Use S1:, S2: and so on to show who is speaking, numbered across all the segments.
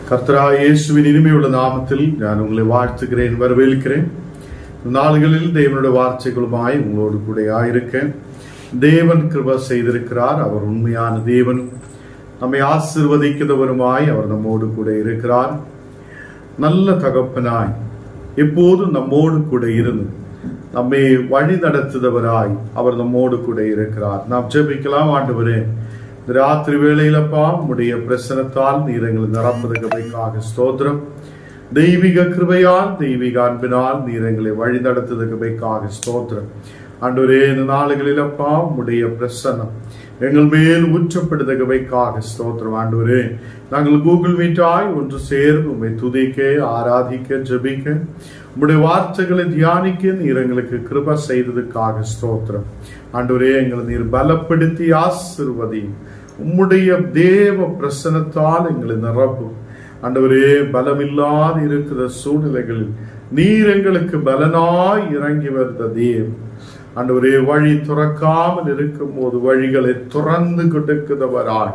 S1: கர்த்தராகிய இயேசுவின் இனிமையுள்ள நாமத்தில் நான் உங்களை வாழ்த்துகிறேன், வரவேற்கிறேன். நாள்களில் தேவனுடைய வார்த்தைகளுமாய் உங்களோடு கூட ஆயிருக்கேன். தேவன் கிருபை செய்திருக்கிறார். அவர் உண்மையான தேவன், நம்மை ஆசீர்வதிக்கிறவருமாய் அவர் நம்மோடு கூட இருக்கிறார். நல்ல தகப்பனாய் எப்போதும் நம்மோடு கூட இருந்து நம்மை வழி நடத்துதவராய் அவர் நம்மோடு கூட இருக்கிறார். நாம் ஜெபிக்கலாம். ஆண்டவரே, ராத்திரி வேளையிலப்பா உம்முடைய பிரசனத்தால் நீர் எங்களை நிரப்புவதற்காக ஸ்தோத்திரம். தெய்வீக கிருபையால் தெய்வீக அன்பினால் நீர் எங்களை வழி நடத்துவதற்காக ஸ்தோத்திரம். ஆண்டவரே, இந்த நாளுகளிலப்பா உம்முடைய பிரசன்னம் எங்கள் மேல் ஊற்றப்படுவதற்காக ஸ்தோத்திரம். ஆண்டவரே, நாங்கள் கூகுள் மீட்டாய் ஒன்று சேர்ந்து உம்மை துதிக்க, ஆராதிக்க, ஜெபிக்க, உம்முடைய வார்த்தைகளை தியானிக்க நீர் எங்களுக்கு கிருபை செய்ததுக்காக ஸ்தோத்திரம். ஆண்டவரே, எங்களை நீர் பலப்படுத்தி ஆசீர்வதி, உம்முடைய தேவ பிரசன்னத்தால் எங்களை நிரப்பும். ஆண்டவரே, பலமில்லாது இருக்கிற சூழ்நிலைகளில் நீர் எங்களுக்கு பலனாய் இறங்கி வருத தேவ. ஆண்டவரே, வழி துறக்காமல் இருக்கும் போது வழிகளை துறந்து கொடுக்கிறவராய்,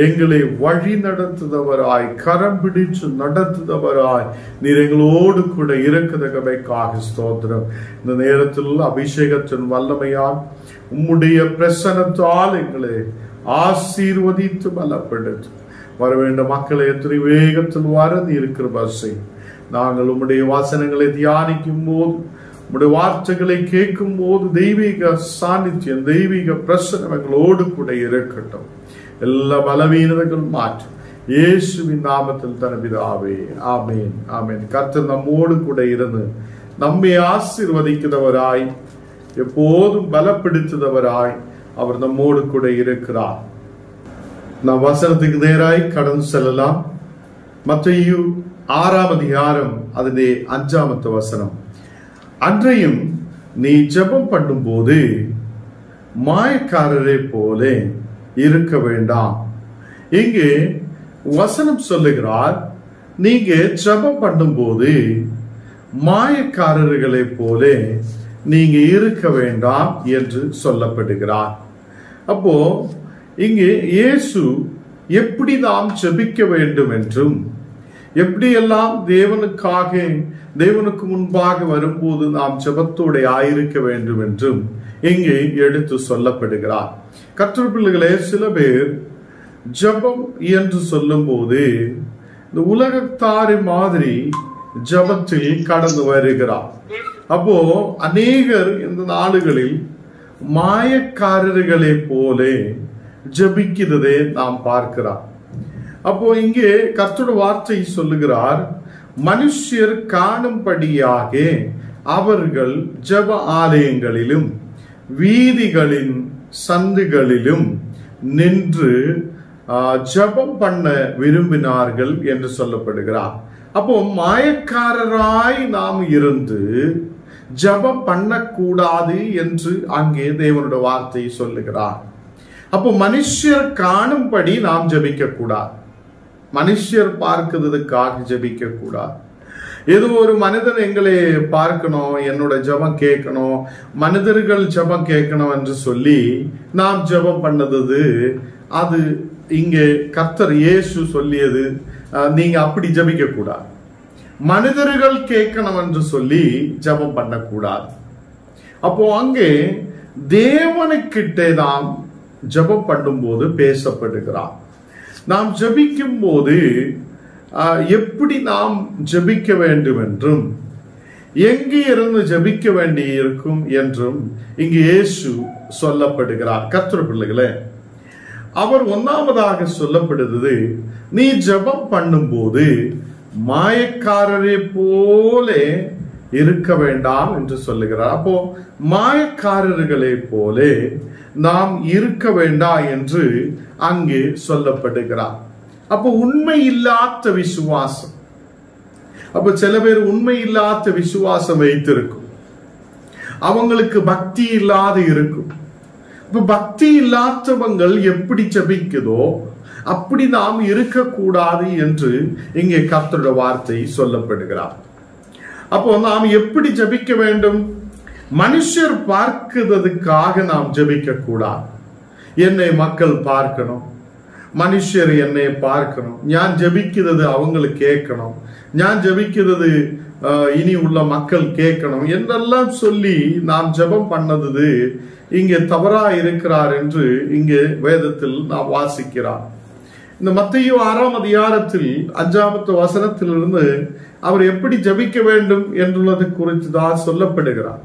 S1: எங்களை வழி நடத்துதவராய், கரம் பிடிச்சு நடத்துதவராய் நீர் எங்களோடு கூட இருக்கிறதற்காக ஸ்தோத்திரம். இந்த நேரத்தில் அபிஷேகத்தின் வல்லமையால் உம்முடைய பிரசன்னத்தால் எங்களை ஆசீர்வதித்து பலப்படுத்து. வர வேண்டும் மக்களை எத்தனை வேகத்தில் வரது இருக்கிற பஸ்ஸை நாங்கள் உம்முடைய வாசனங்களை தியானிக்கும் போது, உம்முடைய வார்த்தைகளை கேட்கும் போது தெய்வீக சாநித்தியம், தெய்வீக பிரசன்னம் எங்களோடு கூட இருக்கட்டும். எல்லா பலவீனங்கள் மாற்றும் இயேசுவின் நாமத்தில் தனபிதாவே, ஆமேன், ஆமேன். கர்த்தர் நம்மோடு கூட இருந்து நம்மை ஆசீர்வதிக்கிறவராய், எப்போதும் பலப்படுத்துதவராய் அவர் நம்மோடு கூட இருக்கிறார். நாம் வசனத்துக்கு நேராய் கடந்து செல்லலாம். மத்தேயு 6ஆம் அதிகாரம் அதிலே 5ஆம் வசனம். அன்றையும் நீ ஜெபம் பண்ணும் போது மாயக்காரரை போல இருக்க வேண்டாம். இங்கே வசனம் சொல்லுகிறார், நீங்க ஜெபம் பண்ணும் போது மாயக்காரர்களை போல நீங்க இருக்க வேண்டாம் என்று சொல்லப்படுகிறார். அப்போ இங்கே இயேசு எப்படி நாம் ஜெபிக்க வேண்டும் என்றும், எப்படியெல்லாம் தேவனுக்கு முன்பாக வரும்போது நாம் ஜெபத்தோடு ஆயிருக்க வேண்டும் என்றும் இங்கே எடுத்து சொல்லப்படுகிறார். கர்த்தர் பிள்ளைகளே, சில பேர் ஜெபம் என்று சொல்லும் போது இந்த உலகத்தாரி மாதிரி ஜெபத்தில் கடந்து வருகிறார். அப்போ அநேகர் இந்த நாடுகளில் மாயக்காரர்களை போல ஜெபிக்கிறதை நாம் பார்க்கிறோம். அப்போ இங்கே கர்த்தருடைய வார்த்தை சொல்லுகிறார், மனுஷர் காணும்படியாக அவர்கள் ஜெப ஆலயங்களிலும் வீதிகளின் சந்துகளிலும் நின்று ஜெபம் பண்ண விரும்பினார்கள் என்று சொல்லப்படுகிறார். அப்போ மாயக்காரராய் நாம் இருந்து ஜெபம் பண்ணக்கூடாது என்று அங்கே தேவனுடைய வார்த்தை சொல்லுகிறார். அப்போ மனுஷர் காணும்படி நாம் ஜெபிக்க கூடாது, மனுஷர் பார்க்கிறதுக்காக ஜெபிக்க கூடாது. ஏதோ ஒரு மனிதன் எங்களை பார்க்கணும், என்னோட ஜெபம் கேட்கணும், மனிதர்கள் ஜெபம் கேட்கணும் என்று சொல்லி நாம் ஜெபம் பண்ணது, அது இங்கே கர்த்தர் இயேசு சொல்லியது, நீங்க அப்படி ஜெபிக்க கூடாது. மனிதர்கள் கேட்கணும் என்று சொல்லி ஜெபம் பண்ணக்கூடாது. அப்போ அங்கே தேவனுக்கிட்டே நாம் ஜெபம் பண்ணும்போது பேசப்படுகிறார். நாம் ஜெபிக்கும் போது எப்படி நாம் ஜெபிக்க வேண்டும் என்றும், எங்கே இருந்து ஜெபிக்க வேண்டி இருக்கும் என்றும் இங்கு இயேசு சொல்லப்படுகிறார். கர்த்தர் பிள்ளைகளே, அவர் 1ஆவதாக சொல்லப்படுகிறது, நீ ஜெபம் பண்ணும்போது மாயக்காரரை போல இருக்க வேண்டாம் என்று சொல்லுகிறார். அப்போ மாயக்காரர்களை போல நாம் இருக்க வேண்டாம் என்று அங்கே சொல்லப்படுகிறார். அப்போ உண்மை இல்லாத விசுவாசம், அப்ப சில பேர் உண்மை இல்லாத விசுவாசம் வைத்திருக்கும், அவங்களுக்கு பக்தி இல்லாத இருக்கும். இப்ப பக்தி இல்லாதவங்கள் எப்படி ஜெபிக்குதோ அப்படி நாம் இருக்கக்கூடாது என்று இங்கே கர்த்தருடைய வார்த்தை சொல்லப்படுகிறார். அப்போ நாம் எப்படி ஜெபிக்க வேண்டும்? மனுஷர் பார்க்கிறதுக்காக நாம் ஜெபிக்க கூடாது. என்னை மக்கள் பார்க்கணும், മനുഷ്യർ എന്നെ പാർക്കണം, ഞാൻ ജപിക്കുന്നത് അവങ്ങൾ കേൾക്കണം, ഞാൻ ജപിക്കുന്നത് இனியுள்ள மக்கள் கேட்கணும் என்றெல்லாம் சொல்லி நாம் ஜெபம் பண்ணது இங்கே தவறா இருக்கிறார் என்று இங்கே வேதத்தில் நாம் வாசிக்கிறார். இந்த மத்தேயு 6ஆம் அதிகாரத்தில் 5வது வசனத்திலிருந்து அவர் எப்படி ஜெபிக்க வேண்டும் என்றுள்ளது குறித்து தான் சொல்லப்படுகிறார்.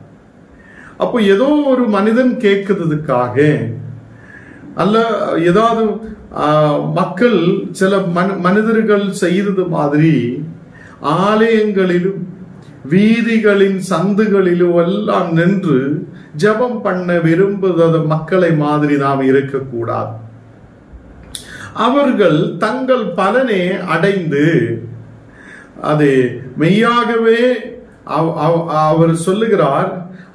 S1: அப்போ ஏதோ ஒரு மனிதன் கேட்கிறதுக்காக அல்ல ஏதாவது மக்கள் சில மனிதர்கள் செய்தது மாதிரி ஆலயங்களிலும் வீதிகளின் சந்துகளிலும் எல்லாம் நின்று ஜெபம் பண்ண விரும்புவது மக்களை மாதிரி நாம் இருக்கக்கூடாது. அவர்கள் தங்கள் பலனை அடைந்து அது மெய்யாகவே அவர் சொல்லுகிறார்,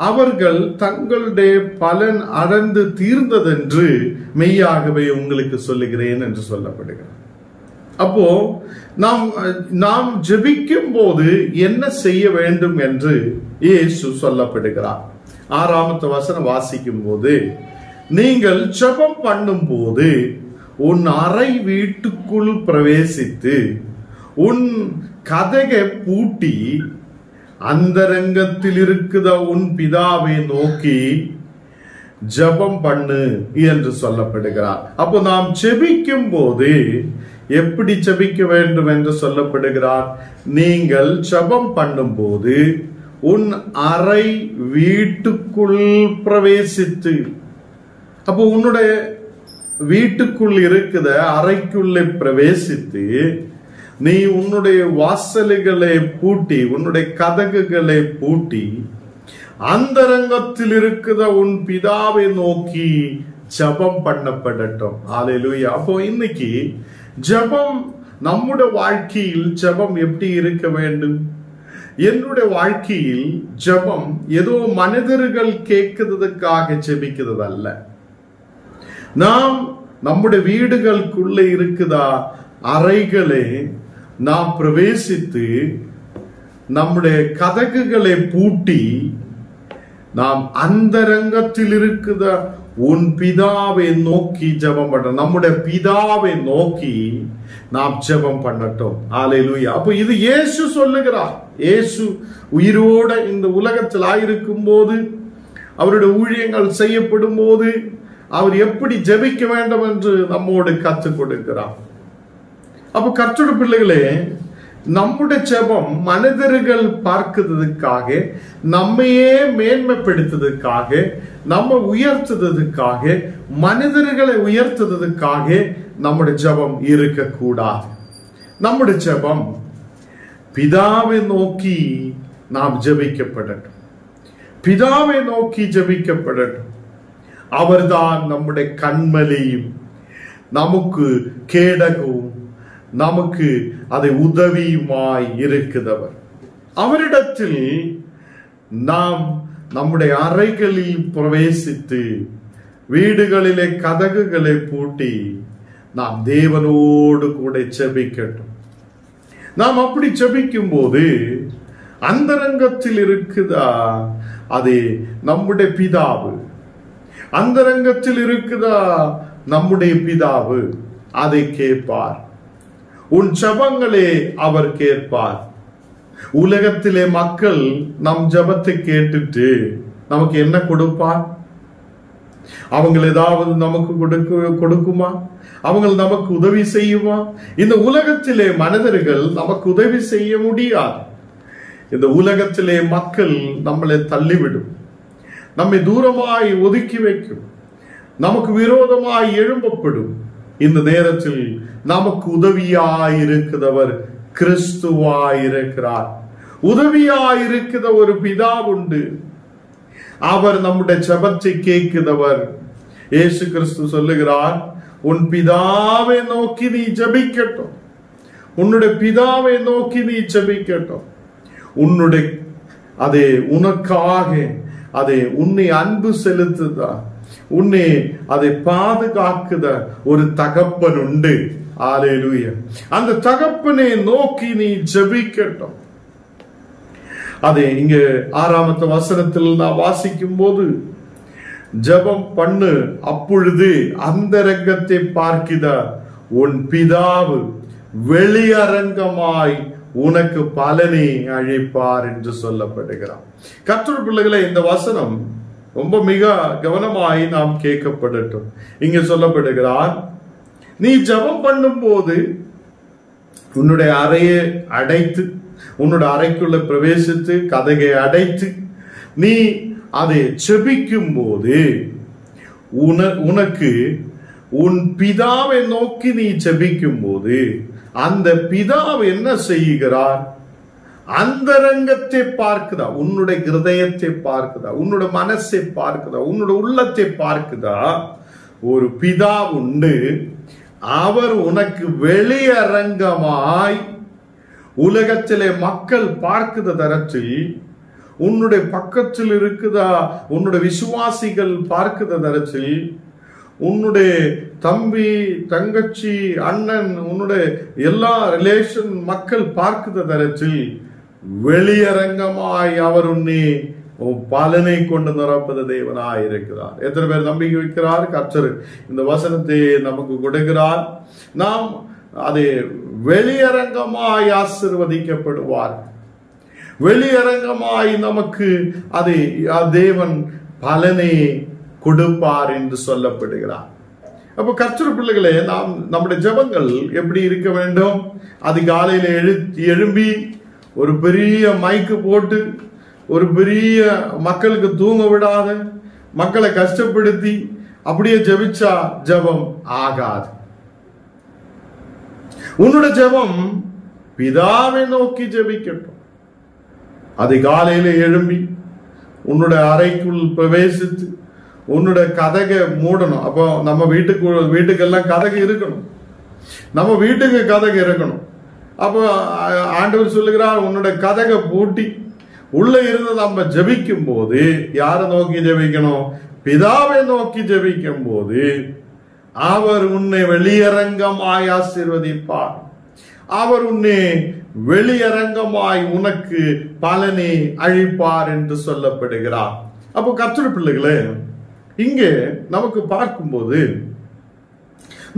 S1: அவர்கள் தங்களுடைய பலன் அடைந்து தீர்ந்ததென்று மெய்யாகவே உங்களுக்கு சொல்லுகிறேன் என்று சொல்லப்படுகிறார். அப்போ நாம் ஜெபிக்கும் போது என்ன செய்ய வேண்டும் என்று இயேசு சொல்லப்படுகிறார். 6வது வசனம் வாசிக்கும் போது, நீங்கள் ஜெபம் பண்ணும் போது உன் அறை வீட்டுக்குள் பிரவேசித்து உன் கதகை பூட்டி அந்தரங்கத்தில் இருக்குத உன் பிதாவை நோக்கி ஜெபம் பண்ணு என்று சொல்லப்படுகிறார். அப்போ நாம் ஜெபிக்கும் போது எப்படி ஜெபிக்க வேண்டும் என்று சொல்லப்படுகிறார். நீங்கள் ஜெபம் பண்ணும் போது உன் அறை வீட்டுக்குள் பிரவேசித்து, அப்போ உன்னுடைய வீட்டுக்குள் இருக்குத அறைக்குள்ளே பிரவேசித்து நீ உன்னுடைய வாசல்களை பூட்டி உன்னுடைய கதகுகளை பூட்டி அந்தரங்கத்தில் இருக்குத உன் பிதாவை நோக்கி ஜெபம் பண்ணப்படட்டும். ஹல்லேலூயா. அப்போ இன்னைக்கு ஜெபம் நம்முடைய வாழ்க்கையில் ஜெபம் எப்படி இருக்க வேண்டும்? என்னுடைய வாழ்க்கையில் ஜெபம் ஏதோ மனிதர்கள் கேட்கிறதுக்காக ஜெபிக்கிறது அல்ல. நாம் நம்முடைய வீடுகளுக்குள்ளே இருக்குதா அறைகளை நாம் பிரவேசித்து நம்முடைய கதகுகளை பூட்டி நாம் அந்தரங்கத்தில் இருக்குத உன் பிதாவை நோக்கி ஜெபம் பண்ண, நம்முடைய பிதாவை நோக்கி நாம் ஜெபம் பண்ணட்டும். ஹல்லேலூயா. அப்போ இது இயேசு சொல்லுகிறார். இயேசு உயிரோட இந்த உலகத்தில் ஆயிருக்கும் போது, அவருடைய ஊழியங்கள் செய்யப்படும் போது அவர் எப்படி ஜெபிக்க வேண்டும் என்று நம்மோடு கற்றுக் கொடுக்கிறார். அப்போ கர்த்தருடைய பிள்ளைகளே, நம்முடைய ஜெபம் மனிதர்கள் பார்க்கிறதுக்காக, நம்மையே மேன்மைப்படுத்துவதற்காக, நம்ம உயர்த்துவதற்காக, மனிதர்களை உயர்த்துவதற்காக நம்முடைய ஜெபம் இருக்கக்கூடாது. நம்முடைய ஜெபம் பிதாவை நோக்கி நாம் ஜெபிக்கப்படட்டும். பிதாவை நோக்கி ஜெபிக்கப்படட்டும். அவர்தான் நம்முடைய கண்மலையும் நமக்கு கேடகவும் நமக்கு அதை உதவியுமாய் இருக்கிறவர். அவரிடத்தில் நாம் நம்முடைய அறைகளில் பிரவேசித்து வீடுகளிலே கதகுகளை பூட்டி நாம் தேவனோடு கூட ஜெபிக்கட்டும். நாம் அப்படி ஜெபிக்கும் போது அந்தரங்கத்தில் இருக்குதா அது நம்முடைய பிதாவு, அந்தரங்கத்தில் இருக்குதா நம்முடைய பிதாவு அதை கேட்பார். உன் ஜெபங்களே அவர் கேட்பார். உலகத்திலே மக்கள் நம் ஜெபத்தை கேட்டுட்டு நமக்கு என்ன கொடுப்பார்? அவங்க ஏதாவது நமக்கு கொடுக்குமா? அவங்க நமக்கு உதவி செய்யுமா? இந்த உலகத்திலே மனிதர்கள் நமக்கு உதவி செய்ய முடியாது. இந்த உலகத்திலே மக்கள் நம்மளை தள்ளிவிடும், நம்மை தூரமாய் ஒதுக்கி வைக்கும், நமக்கு விரோதமாய் எழும்பப்படும். இந்த நேரத்தில் நமக்கு உதவியாயிருக்கிறவர் கிறிஸ்துவாயிருக்கிறார். உதவியாயிருக்கிற ஒரு பிதா உண்டு. அவர் நம்முடைய ஜெபத்தை கேட்கிறவர். இயேசு கிறிஸ்து சொல்லுகிறார், உன் பிதாவை நோக்கி நீ ஜெபிக்கட்டும். உன்னுடைய பிதாவை நோக்கி நீ ஜெபிக்கட்டும். உன்னுடைய அதே உனக்காக அதை உன்னை அன்பு செலுத்துதா, உன்னை அதை பாதுகாக்குத ஒரு தகப்பன் உண்டு. ஹல்லேலூயா. அந்த தகப்பனை நோக்கி நீ ஜெபிக்கட்டும். அதே இங்க 6வது வசனத்தில் நான் வாசிக்கும் போது, ஜெபம் பண்ணு, அப்பொழுது அந்தரங்கத்தை பார்க்கிற உன் பிதாவு வெளியரங்கமாய் உனக்கு பலனை அழிப்பார் என்று சொல்லப்படுகிறார். கர்த்தருடைய பிள்ளைகளே, இந்த வசனம் ரொம்ப மிக கவனமாய் நாம் கேட்கப்படட்டும். இங்க சொல்லப்படுகிறார், நீ ஜெபம் பண்ணும் போது உன்னுடைய அறையை அடைத்து, உன்னுடைய அறைக்குள்ள பிரவேசித்து கதகை அடைத்து நீ அதை ஜெபிக்கும் போது உனக்கு உன் பிதாவை நோக்கி நீ ஜெபிக்கும் போது அந்த பிதாவை என்ன செய்கிறார்? அந்தரங்கத்தை பார்க்குதா, உன்னுடைய இருதயத்தை பார்க்குதா, உன்னுடைய மனசை பார்க்குதா, உன்னுடைய உள்ளத்தை பார்க்குதா? ஒரு பிதா உண்டு, அவர் உனக்கு வெளியரங்கமாய் உலகத்திலே மக்கள் பார்க்குத தரத்தில், உன்னுடைய பக்கத்தில் இருக்குதா, உன்னுடைய விசுவாசிகள் பார்க்குத தரத்தில், உன்னுடைய தம்பி தங்கச்சி அண்ணன் உன்னுடைய எல்லா ரிலேஷன் மக்கள் பார்க்குத தரத்தில் வெளியரங்கமாய் அவர் உன்னை பலனை கொண்டு நிரப்பது தேவனாய் இருக்கிறார். எத்தனை பேர் நம்பிக்கை வைக்கிறார்? கர்த்தர் இந்த வசனத்தை நமக்கு கொடுக்கிறார். நாம் அதை வெளியரங்கமாய் ஆசீர்வதிக்கப்படுவார், வெளியரங்கமாய் நமக்கு அதை தேவன் பலனை கொடுப்பார் என்று சொல்லப்படுகிறார். அப்போ கர்த்தர் பிள்ளைகளே, நாம் நம்முடைய ஜெபங்கள் எப்படி இருக்க வேண்டும்? அதிகாலையில எழும்பி ஒரு பெரிய மைக்கு போட்டு ஒரு பெரிய மக்களுக்கு தூங்க விடாத, மக்களை கஷ்டப்படுத்தி அப்படியே ஜெபிச்சா ஜெபம் ஆகாது. உன்னுடைய ஜெபம் பிதாவை நோக்கி ஜெபிக்கட்டும். அதிகாலையில எழும்பி உன்னுடைய அறைக்குள் பிரவேசித்து உன்னுடைய கதகை மூடணும். அப்போ நம்ம வீட்டுக்கெல்லாம் கதகை இருக்கணும், நம்ம வீட்டுக்கு கதகை இருக்கணும். அப்போ ஆண்டவர் சொல்லுகிறார், உன்னுடைய கதகை பூட்டி உள்ள இருந்து நம்ம ஜெபிக்கும் போது யாரை நோக்கி ஜெபிக்கணும்? பிதாவை நோக்கி ஜெபிக்கும் போது அவர் உன்னை வெளியரங்கமாய் ஆசீர்வதிப்பார், அவர் உன்னை வெளியரங்கமாய் உனக்கு பலனை அழிப்பார் என்று சொல்லப்படுகிறார். அப்போ கர்த்தருடைய பிள்ளைகளே, இங்கே நமக்கு பார்க்கும்போது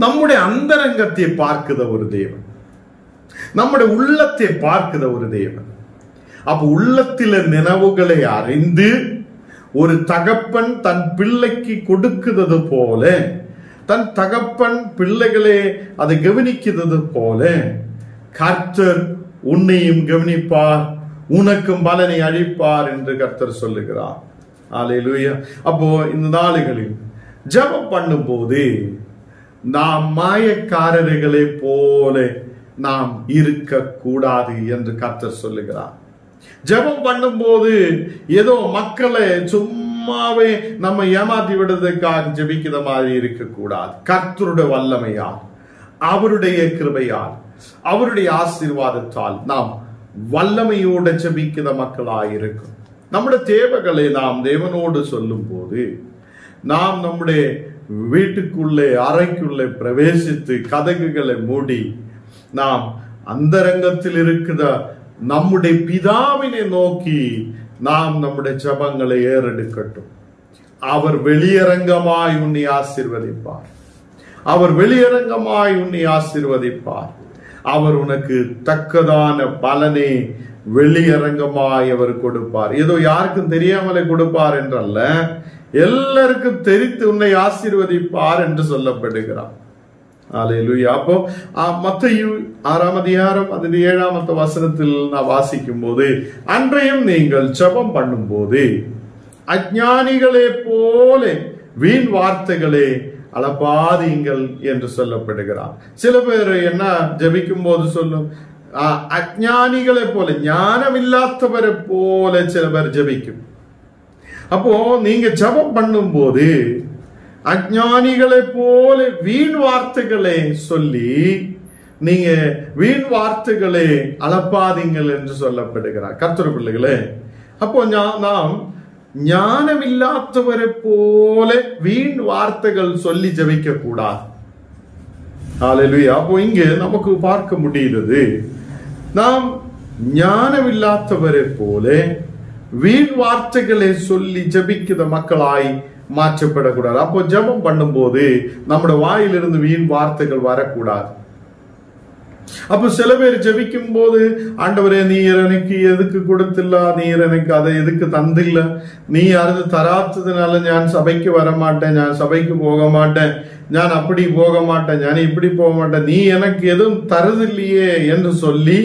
S1: நம்முடைய அந்தரங்கத்தை பார்க்குத ஒரு தேவன், நம்முடைய உள்ளத்தை பார்க்குத ஒரு தேவன். அப்ப உள்ளத்தில நினைவுகளை அறிந்து ஒரு தகப்பன் தன் பிள்ளைக்கு கொடுக்கிறது போல, தன் தகப்பன் பிள்ளைகளே அதை கவனிக்கிறது போல கர்த்தர் உன்னையும் கவனிப்பார், உனக்கும் பலனை அழிப்பார் என்று கர்த்தர் சொல்லுகிறார். அல்லேலூயா. அப்போ இந்த நாளுகளில் ஜெபம் பண்ணும்போது நாம் மாயக்காரர்களை போல நாம் இருக்க கூடாது என்று கர்த்தர் சொல்லுகிறார். ஜெபம் பண்ணும்போது ஏதோ மக்களை சும்மாவே நம்ம ஏமாத்தி விடுறதுக்காக ஜெபிக்கிற மாதிரி இருக்கக்கூடாது. கர்த்தருடைய வல்லமையால், அவருடைய கிருபையால், அவருடைய ஆசீர்வாதத்தால் நாம் வல்லமையோடு ஜெபிக்கிற மக்களாயிருக்கும். நம்முடைய தேவைகளை நாம் தேவனோடு சொல்லும் போது நாம் நம்முடைய வீட்டுக்குள்ளே அறைக்குள்ளே பிரவேசித்து கதகுகளை மூடி நாம் அந்தரங்கத்தில் இருக்கிற நம்முடைய பிதாவினை நோக்கி நாம் நம்முடைய ஜெபங்களை ஏறெடுக்கட்டும். அவர் வெளியரங்கமாய் உன்னை ஆசீர்வதிப்பார், அவர் வெளியரங்கமாய் உன்னை ஆசீர்வதிப்பார். அவர் உனக்கு தக்கதான பலனை வெளியரங்கமாய் அவர் கொடுப்பார். ஏதோ யாருக்கும் தெரியாமலே கொடுப்பார் என்றல்ல, எல்லாருக்கும் தெரிந்து உன்னை ஆசீர்வதிப்பார் என்று சொல்லப்படுகிறார். அல்லேலூயா. அப்போ மத்தேயு 6ஆம் அதிகாரம் 7ஆம் வசனத்தில் நான் வாசிக்கும் போது, அன்றையும் நீங்கள் ஜெபம் பண்ணும் போது அஞ்ஞானிகளே போல வீண் வார்த்தைகளே அளப்பாதீங்கள் என்று சொல்லப்படுகிறார். சில பேர் என்ன ஜெபிக்கும் போது சொல்லும், அஞ்ஞானிகளை போல, ஞானம் இல்லாதவரை போல சில பேர் ஜெபிக்கும். அப்போ நீங்க ஜெபம் பண்ணும் போது அஞ்ஞானிகளை போல வீண் வார்த்தைகளை சொல்லி நீங்க வீண் வார்த்தைகளை அளப்பாதீங்கள் என்று சொல்லப்படுகிறார். கர்த்தருடைய பிள்ளைகளே, அப்போ நாம் ஞானம் இல்லாதவரை போல வீண் வார்த்தைகள் சொல்லி ஜெபிக்க கூடாது. அல்லேலூயா. அப்போ இங்க நமக்கு பார்க்க முடிகிறது, நாம் ஞானமில்லாதவரை போல வீண் வார்த்தைகளை சொல்லி ஜெபிக்கிற மக்களாய் மாற்றப்படக்கூடாது. அப்போ ஜெபம் பண்ணும்போது நம்முடைய வாயிலிருந்து வீண் வார்த்தைகள் வரக்கூடாது. அப்ப சில பேர் ஜெபிக்கும் போது, ஆண்டவரே நீர் எனக்கு எதுக்கு கொடுத்தில்ல, நீர் எனக்கு அதை எதுக்கு தந்தில்ல, நீ அது தராத்ததுனால நான் சபைக்கு வர மாட்டேன், நான் சபைக்கு போக மாட்டேன், நான் அப்படி போக மாட்டேன், நான் இப்படி போக மாட்டேன், நீ எனக்கு எதுவும் தருதில்லையே என்று சொல்லி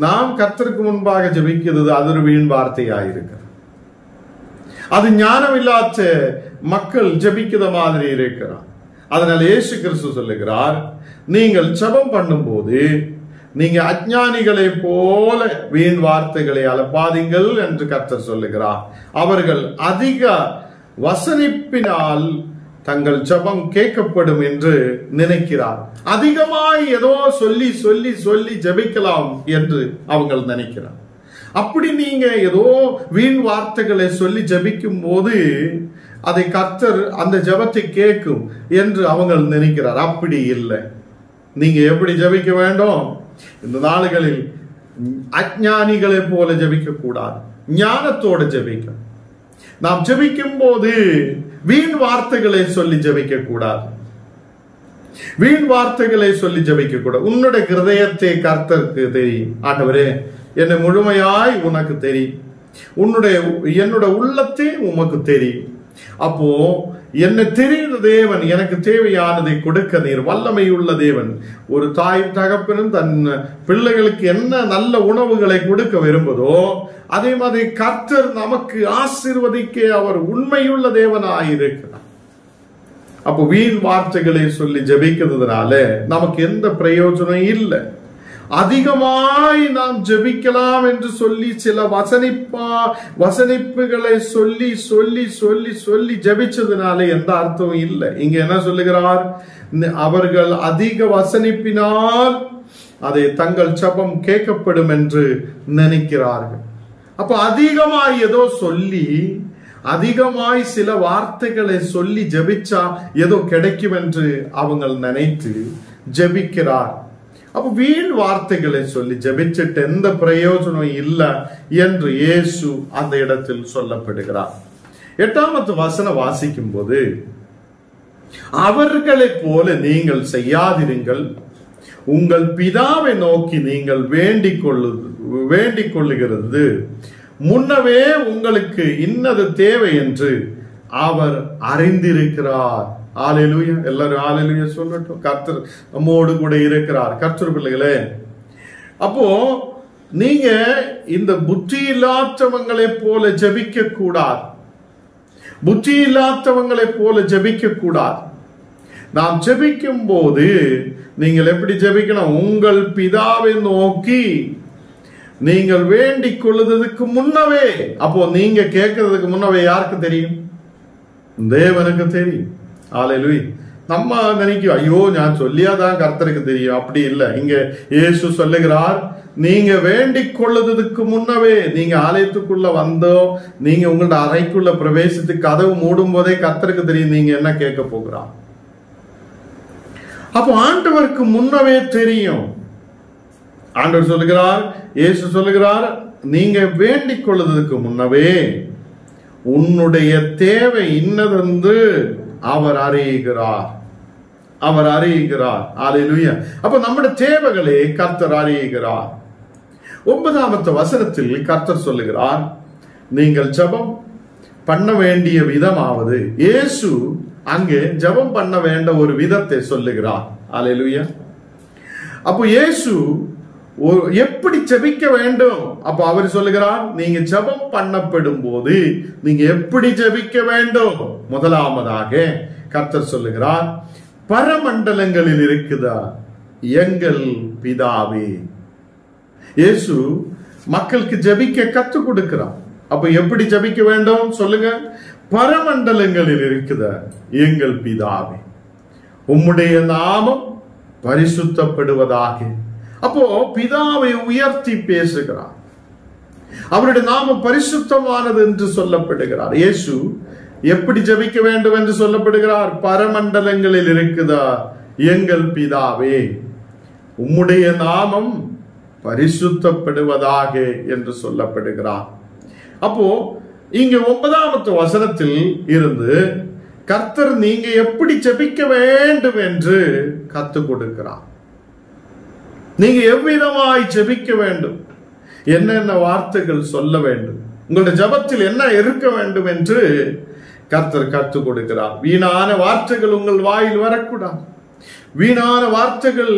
S1: நாம் கர்த்தருக்கு முன்பாக ஜெபிக்கிறது அது ஒரு வீண் வார்த்தையாயிருக்கு. அது ஞானம் இல்லாத மக்கள் ஜெபிக்கிற மாதிரி இருக்கிறார். அதனால இயேசு கிறிஸ்து சொல்லுகிறார், நீங்கள் ஜெபம் பண்ணும்போது நீங்க அஞ்ஞானிகளை போல வீண் வார்த்தைகளை அலப்பாதீங்கள் என்று கர்த்தர் சொல்லுகிறார். அவர்கள் அதிக வசனிப்பினால் தங்கள் ஜெபம் கேட்கப்படும் என்று நினைக்கிறார். அதிகமாய் ஏதோ சொல்லி சொல்லி சொல்லி ஜெபிக்கலாம் என்று அவங்க நினைக்கிறார். அப்படி நீங்க ஏதோ வீண் வார்த்தைகளை சொல்லி ஜெபிக்கும் போது அதை கர்த்தர் அந்த ஜெபத்தை கேட்கும் என்று அவங்க நினைக்கிறார். அப்படி இல்லை. நீங்க எப்படி ஜெபிக்க வேண்டும்? இந்த நாளுகளில் அஞ்ஞானிகளை போல ஜெபிக்க கூடாது, ஞானத்தோடு ஜெபிக்க. நாம் ஜெபிக்கும் போது வீண் வார்த்தைகளை சொல்லி ஜெபிக்க கூடாது. வீண் வார்த்தைகளை சொல்லி ஜெபிக்க கூடாது. உன்னுடைய ஹிருதயத்தை கர்த்தருக்கு தெரியும். ஆண்டவரே, என்னை முழுமையாய் உனக்கு தெரியும், என்னுடைய உள்ளத்தை உமக்கு தெரியும். அப்போ என்ன தெரிந்த தேவன் எனக்கு தேவையானதை கொடுக்க நீர் வல்லமையுள்ள தேவன். ஒரு தாய் தகப்பனும் தன் பிள்ளைகளுக்கு என்ன நல்ல உணவுகளை கொடுக்க விரும்புதோ அதே மாதிரி கர்த்தர் நமக்கு ஆசீர்வதிக்க அவர் உண்மையுள்ள தேவனாயிருக்கிறார். அப்போ வீண் வார்த்தைகளை சொல்லி ஜெபிக்கிறதுனால நமக்கு எந்த பிரயோஜனம் இல்லை. அதிகமாய் நாம் ஜெபிக்கலாம் என்று சொல்லி சில வசனிப்புகளை சொல்லி சொல்லி சொல்லி சொல்லி ஜெபிச்சதுனால எந்த அர்த்தமும் இல்லை. இங்க என்ன சொல்லுகிறார்? அவர்கள் அதிக வசனிப்பினால் அதை தங்கள் ஜெபம் கேட்கப்படும் என்று நினைக்கிறார்கள். அப்ப அதிகமாய் ஏதோ சொல்லி, அதிகமாய் சில வார்த்தைகளை சொல்லி ஜெபிச்சா ஏதோ கிடைக்கும் என்று அவங்க நினைத்து ஜெபிக்கிறார். அப்ப வீண் வார்த்தைகளை சொல்லி ஜெபிச்சிட்டு எந்த பிரயோஜனம் இல்லை என்று இயேசு அந்த இடத்தில் சொல்லப்படுகிறார். 8வது வசனம் வாசிக்கும் போது, அவர்களை போல நீங்கள் செய்யாதிருங்கள், உங்கள் பிதாவை நோக்கி நீங்கள் வேண்டிக் கொள்ளுகிறது முன்னவே உங்களுக்கு இன்னது தேவை என்று அவர் அறிந்திருக்கிறார். ஹல்லேலூயா. எல்லாரும் ஹல்லேலூயா சொல்லட்டும். கர்த்தர் நம்மோடு கூட இருக்கிறார். கர்த்தர் பிள்ளைகளே, அப்போ நீங்க இந்த புத்தி இல்லாதவங்களை போல ஜெபிக்க கூடாது. புத்தி இல்லாதவங்களை போல ஜெபிக்க கூடாது. நாம் ஜெபிக்கும் போது நீங்கள் எப்படி ஜெபிக்கணும்? உங்கள் பிதாவை நோக்கி நீங்கள் வேண்டிக் கொள்ளுறதுக்கு முன்னவே. அப்போ நீங்க கேட்கறதுக்கு முன்னவே யாருக்கு தெரியும்? தேவனுக்கு தெரியும். ஹல்லேலூயா. நம்ம நினைக்கும், ஐயோ நான் சொல்லியாதான் கர்த்தருக்கு தெரியும். அப்படி இல்லை. இங்க இயேசு சொல்லுகிறார், நீங்க வேண்டிக் கொள்ளுறதுக்கு முன்னவே, நீங்க ஆலயத்துக்குள்ள வந்தோ, நீங்க உங்களோட அறைக்குள்ள பிரவேசித்து கதவு மூடும் போதே கர்த்தருக்கு தெரியும் நீங்க என்ன கேட்க போகிறார். அப்போ ஆண்டவருக்கு முன்னவே தெரியும். ஆண்டவர் சொல்லுகிறார், இயேசு சொல்லுகிறார், நீங்க வேண்டிக் கொள்ளுறதுக்கு முன்னவே உன்னுடைய தேவை இன்னதென்று அவர் அறிகிறார். அவர் அறிகிறார். ஹல்லேலூயா. அப்ப நம்முடைய தேவைகளை கர்த்தர் அறிகிறார். 9வது வசனத்தில் கர்த்தர் சொல்லுகிறார், நீங்கள் ஜெபம் பண்ண வேண்டிய விதமாவது. இயேசு அங்கே ஜெபம் பண்ண வேண்ட ஒரு விதத்தை சொல்லுகிறார். ஹல்லேலூயா. அப்போ இயேசு எப்படி ஜெபிக்க வேண்டும்? அப்ப அவர் சொல்லுகிறார், நீங்க ஜெபம் பண்ணப்படும் போது நீங்க எப்படி ஜெபிக்க வேண்டும்? முதலாவதாக கர்த்தர் சொல்லுகிறார், பரமண்டலங்களில் இருக்குதா எங்கள் பிதாவே. இயேசு மக்களுக்கு ஜெபிக்க கற்றுக் கொடுக்கிறார். அப்ப எப்படி ஜெபிக்க வேண்டும் சொல்லுங்க? பரமண்டலங்களில் இருக்குதா எங்கள் பிதாவே, உம்முடைய நாமம் பரிசுத்தப்படுவதாக. அப்போ பிதாவை உயர்த்தி பேசுகிறார். அவருடைய நாமம் பரிசுத்தமானது என்று சொல்லப்படுகிறார். இயேசு எப்படி ஜெபிக்க வேண்டும் என்று சொல்லப்படுகிறார்? பரமண்டலங்களில் இருக்குதா எங்கள் பிதாவே, உம்முடைய நாமம் பரிசுத்தப்படுவதாக என்று சொல்லப்படுகிறார். அப்போ இங்க 9வது வசனத்தில் இருந்து கர்த்தர் நீங்க எப்படி ஜெபிக்க வேண்டும் என்று கத்துக் கொடுக்கிறார். நீங்க எவ்விதமாய் ஜெபிக்க வேண்டும், என்னென்ன வார்த்தைகள் சொல்ல வேண்டும், உங்களுடைய ஜெபத்தில் என்ன இருக்க வேண்டும் என்று கர்த்தர் கற்றுக் கொடுக்கிறார். வீணான வார்த்தைகள் உங்கள் வாயில் வரக்கூடாது. வீணான வார்த்தைகள்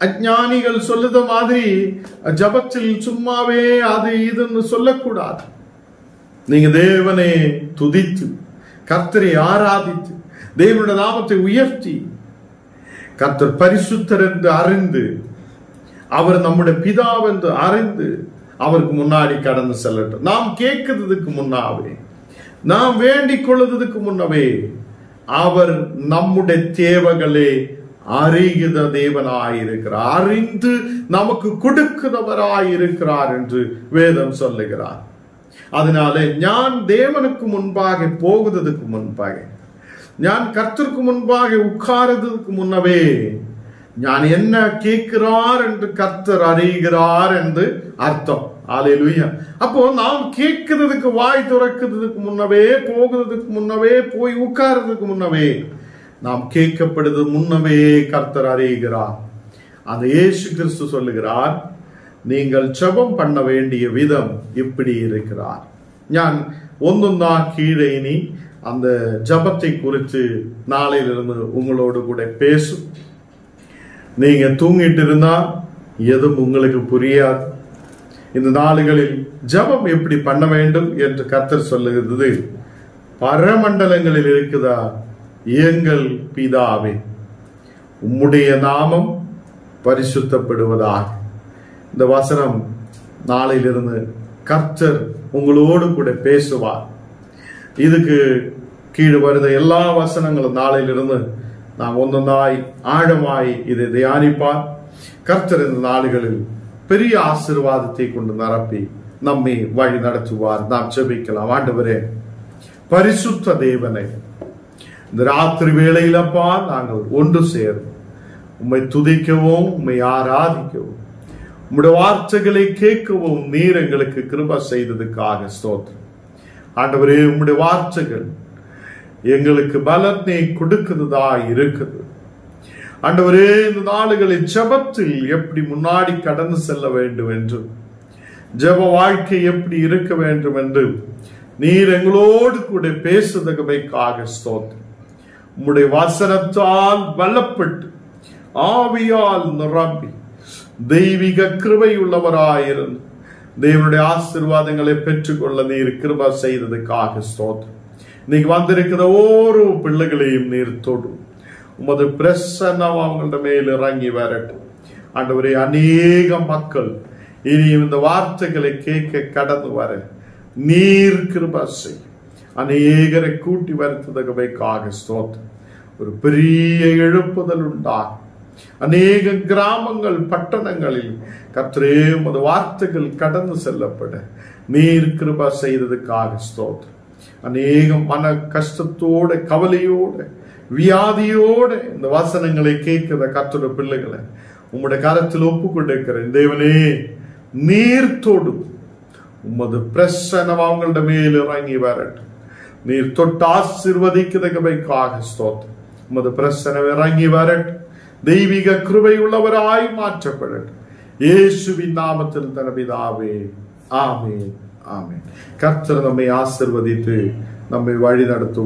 S1: அஞ்ஞானிகள் சொல்லுத மாதிரி ஜெபத்தில் சும்மாவே அது இதுன்னு சொல்லக்கூடாது. நீங்க தேவனை துதித்து, கர்த்தரை ஆராதித்து, தேவனுடைய நாமத்தை உயர்த்தி, கர்த்தர் பரிசுத்தர் என்று அறிந்து, அவர் நம்முடைய பிதாவென்று அறிந்து அவருக்கு முன்னாடி கடந்து செல்லட்டும். நாம் கேட்கிறதுக்கு முன்னாவே, நாம் வேண்டிக் கொள்வதற்கு முன்னவே அவர் நம்முடைய தேவைகளை அறிகிற தேவனாயிருக்கிறார், அறிந்து நமக்கு கொடுக்கிறவராயிருக்கிறார் என்று வேதம் சொல்லுகிறார். அதனால ஞான் தேவனுக்கு முன்பாக போகுறதுக்கு முன்பாக, ஞான் கர்த்தருக்கு முன்பாக உட்கார்றதுக்கு முன்னவே ஞான் என்ன கேட்கிறார் என்று கர்த்தர் அறிகிறார் என்று அர்த்தம். அல்லேலூயா. அப்போ நாம் கேட்கிறதுக்கு, வாய் துறக்கிறதுக்கு முன்னவே, போகிறதுக்கு முன்னவே, போய் உட்கார்றதுக்கு முன்னவே, நாம் கேட்கப்படுது முன்னவே கர்த்தர் அறிகிறார். அந்த இயேசு கிறிஸ்து சொல்லுகிறார், நீங்கள் ஜெபம் பண்ண வேண்டிய விதம் இப்படி இருக்கிறார். நான் ஒன்னொன்னா கீழே இனி அந்த ஜெபத்தை குறித்து நாளையிலிருந்து உங்களோடு கூட பேசும். நீங்க தூங்கிட்டு இருந்தா எதுவும் உங்களுக்கு புரியாது. இந்த நாளுகளில் ஜெபம் எப்படி பண்ண வேண்டும் என்று கர்த்தர் சொல்லுகிறது. பரமண்டலங்களில் இருக்குதா, எங்கள் பிதாவே உம்முடைய நாமம் பரிசுத்தப்படுவதாக. இந்த வசனம் நாளையிலிருந்து கர்த்தர் உங்களோடு கூட பேசுவார். இதுக்கு கீழே வருத எல்லா வசனங்களும் நாளையிலிருந்து நாம் ஒன்றொன்றாய் ஆழமாய் இதை தியானிப்பார். கர்த்தர் இந்த நாடுகளில் பெரிய ஆசீர்வாதத்தை கொண்டு நிரப்பி நம்மை வழி நடத்துவார். நாம் ஜெபிக்கலாம். ஆண்டவரே, பரிசுத்த தேவனை, இந்த ராத்திரி வேளையிலப்பா நாங்கள் ஒன்று சேரும் உம்மை துதிக்கவும், உம்மை ஆராதிக்கவும், உம்முடைய வார்த்தைகளை கேட்கவும் நீர் எங்களுக்கு கிருபை செய்ததுக்காக ஸ்தோத்திரம். ஆண்டவரே, உம்முடைய வார்த்தைகள் எங்களுக்கு பலத்தை கொடுக்கிறதா இருக்குது. ஆண்டவரே, இந்த நாளுகளில் ஜெபத்தில் எப்படி முன்னாடி கடந்து செல்ல வேண்டும் என்று, ஜெப வாழ்க்கை எப்படி இருக்க வேண்டும் என்று நீர் எங்களோடு கூட பேசுதகமைக்காக ஸ்தோத்திரம். உம்முடைய வசனத்தால் பலப்பட்டு, ஆவியால் நிரம்பி, தெய்வீக கிருபை உள்ளவராயிருந்து தேவனுடைய ஆசீர்வாதங்களை பெற்றுக்கொள்ள நீர் கிருபை செய்ததுக்காக ஸ்தோத்திரம். இன்னைக்கு வந்திருக்கிற ஒவ்வொரு பிள்ளைகளையும் நீர் தொடும். உமது பிரசன்னம் அவங்களோட மேல் இறங்கி வரட்டும். ஆண்டவரே, அநேக மக்கள் இனியும் இந்த வார்த்தைகளை கேட்க கடந்து வர நீர் கிருபை செய். அநேகரை கூட்டி வருத்ததற்காக ஸ்தோத்திரம். ஒரு பெரிய எழுப்புதல் உண்டாகும். அநேக கிராமங்கள், பட்டணங்களில் கர்த்தரே உமது வார்த்தைகள் கடந்து செல்லப்பட நீர் கிருபை செய்ததுக்காக ஸ்தோத்திரம். அநேகம் மன கஷ்டத்தோட, கவலையோட, வியாதியோட இந்த வசனங்களை கேட்கிற கர்த்தருடைய பிள்ளைகளை உம்முடைய கரத்தில் ஒப்புக்கொண்டிருக்கிறேன். தேவனே, நீர் தொடும். உமது பிரசன்னம் அவங்களோட மேல் இறங்கி வரட்டும். நீர் தொட்டு ஆசீர்வதிக்கிறதுக்காக ஸ்தோத்திரம். உமது பிரசன்னம் இறங்கி வரட்டும். தெய்வீக கிருபை உள்ளவராய் மாற்றப்படட்டும். இயேசுவின் நாமத்தில் தனபிதாவே, ஆமென், ஆமென். கர்த்தர் நம்மை ஆசீர்வதித்து நம்மை வழி நடத்தும்.